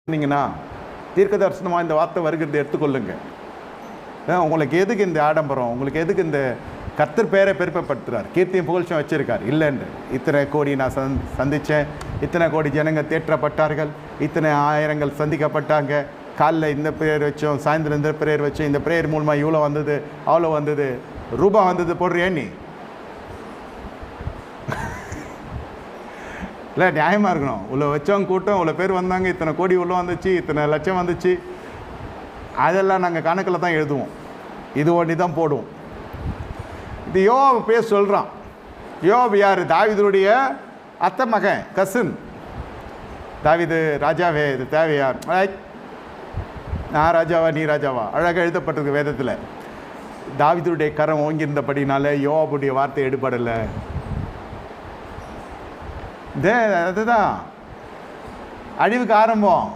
சொன்னீங்கன்னா தீர்க்க தரிசனமாக இந்த வார்த்தை வருகிறது எடுத்துக்கொள்ளுங்க. உங்களுக்கு எதுக்கு இந்த ஆடம்பரம், உங்களுக்கு எதுக்கு இந்த கர்த்தர் பேரை பெருமைப்படுத்துறார், கீர்த்தியும் புகழ்ச்சியும் வச்சிருக்கார் இல்லைன்னு. இத்தனை கோடி நான் சந்தித்தேன், இத்தனை கோடி ஜனங்கள் தேற்றப்பட்டார்கள், இத்தனை ஆயிரங்கள் சந்திக்கப்பட்டாங்க, காலைல இந்த பிரேயர் வச்சோம், சாயந்தரம் இந்த பிரேயர் வச்சோம், இந்த பிரேயர் மூலமாக இவ்வளோ வந்தது அவ்வளோ வந்தது ரூபா வந்தது போடுறியே நீ இல்லை, நியாயமாக இருக்கணும். இவ்வளோ வச்சவங்க கூட்டம், இவ்வளோ பேர் வந்தாங்க, இத்தனை கோடி உள்ள வந்துச்சு, இத்தனை லட்சம் வந்துச்சு, அதெல்லாம் நாங்கள் கணக்கில் தான் எழுதுவோம், இது ஒன்று தான் போடுவோம். இது யோவாப் பேர் சொல்கிறான். யோவாப் யார்? தாவீதுடைய அத்தை மகன், கசின். தாவீது ராஜாவே, இது தேவையா? நான் ராஜாவா நீ ராஜாவா? அழகாக எழுதப்பட்டிருக்கு வேதத்தில். தாவீதுடைய கரம் ஓங்கியிருந்தபடினால யோவாபுடைய வார்த்தை எடுபடலை. அதுதான் அழிவுக்கு ஆரம்பம்.